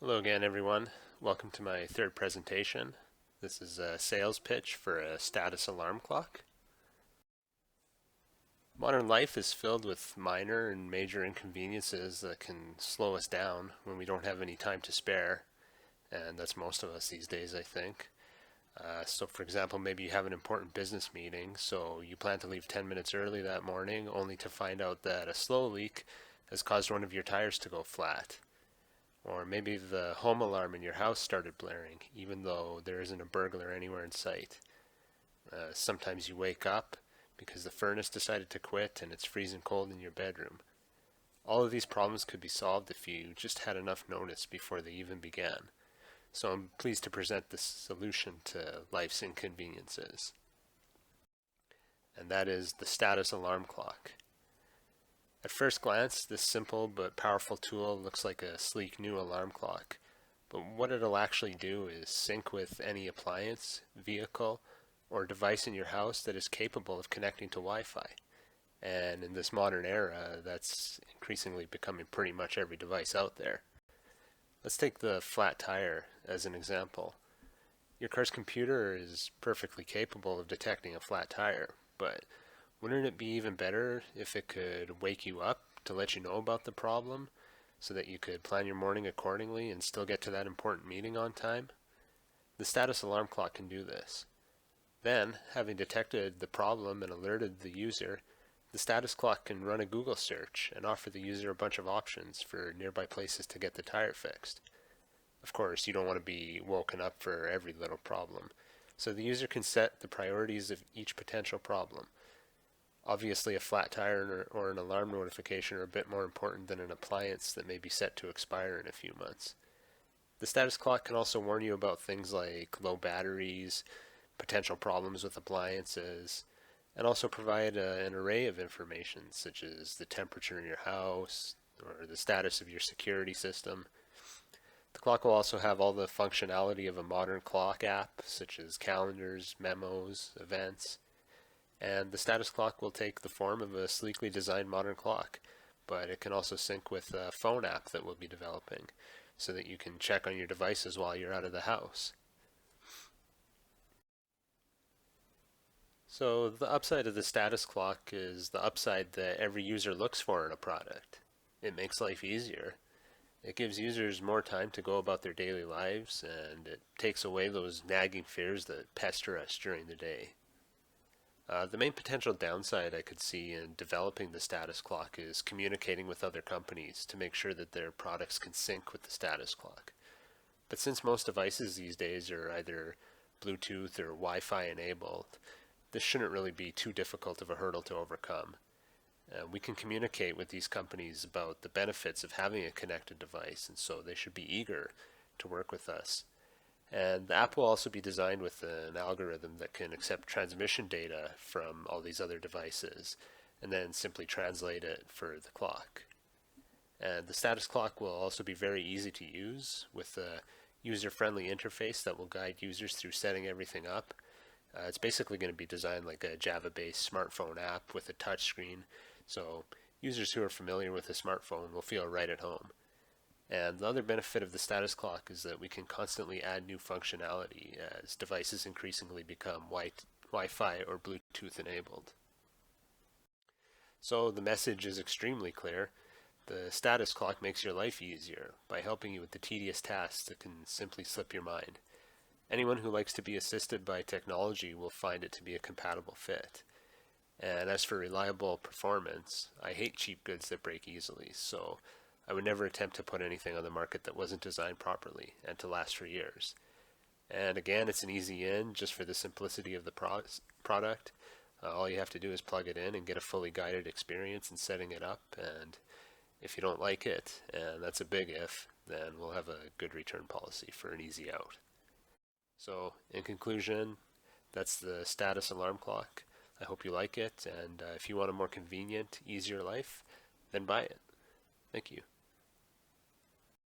Hello again, everyone. Welcome to my third presentation. This is a sales pitch for a status alarm clock. Modern life is filled with minor and major inconveniences that can slow us down when we don't have any time to spare, and that's most of us these days, I think. So for example, maybe you have an important business meeting, so you plan to leave 10 minutes early that morning, only to find out that a slow leak has caused one of your tires to go flat. Or maybe the home alarm in your house started blaring, even though there isn't a burglar anywhere in sight. Sometimes you wake up because the furnace decided to quit and it's freezing cold in your bedroom. All of these problems could be solved if you just had enough notice before they even began. So I'm pleased to present this solution to life's inconveniences. And that is the status alarm clock. At first glance, this simple but powerful tool looks like a sleek new alarm clock, but what it'll actually do is sync with any appliance, vehicle, or device in your house that is capable of connecting to Wi-Fi. And in this modern era, that's increasingly becoming pretty much every device out there. Let's take the flat tire as an example. Your car's computer is perfectly capable of detecting a flat tire, but wouldn't it be even better if it could wake you up to let you know about the problem so that you could plan your morning accordingly and still get to that important meeting on time? The status alarm clock can do this. Then, having detected the problem and alerted the user, the status clock can run a Google search and offer the user a bunch of options for nearby places to get the tire fixed. Of course, you don't want to be woken up for every little problem, so the user can set the priorities of each potential problem. Obviously, a flat tire or an alarm notification are a bit more important than an appliance that may be set to expire in a few months. The status clock can also warn you about things like low batteries, potential problems with appliances, and also provide an array of information such as the temperature in your house or the status of your security system. The clock will also have all the functionality of a modern clock app such as calendars, memos, events. And the status clock will take the form of a sleekly designed modern clock, but it can also sync with a phone app that we'll be developing so that you can check on your devices while you're out of the house. So the upside of the status clock is the upside that every user looks for in a product. It makes life easier. It gives users more time to go about their daily lives, and it takes away those nagging fears that pester us during the day. The main potential downside I could see in developing the status clock is communicating with other companies to make sure that their products can sync with the status clock. But since most devices these days are either Bluetooth or Wi-Fi enabled, this shouldn't really be too difficult of a hurdle to overcome. We can communicate with these companies about the benefits of having a connected device, and so they should be eager to work with us. And the app will also be designed with an algorithm that can accept transmission data from all these other devices and then simply translate it for the clock. And the status clock will also be very easy to use with a user-friendly interface that will guide users through setting everything up. It's basically going to be designed like a Java-based smartphone app with a touchscreen, so users who are familiar with a smartphone will feel right at home. And the other benefit of the status clock is that we can constantly add new functionality as devices increasingly become Wi-Fi or Bluetooth enabled. So the message is extremely clear. The status clock makes your life easier by helping you with the tedious tasks that can simply slip your mind. Anyone who likes to be assisted by technology will find it to be a compatible fit. And as for reliable performance, I hate cheap goods that break easily, so I would never attempt to put anything on the market that wasn't designed properly and to last for years. And again, it's an easy in just for the simplicity of the product. All you have to do is plug it in and get a fully guided experience in setting it up. And if you don't like it, and that's a big if, then we'll have a good return policy for an easy out. So in conclusion, that's the status alarm clock. I hope you like it, and if you want a more convenient, easier life, then buy it. Thank you.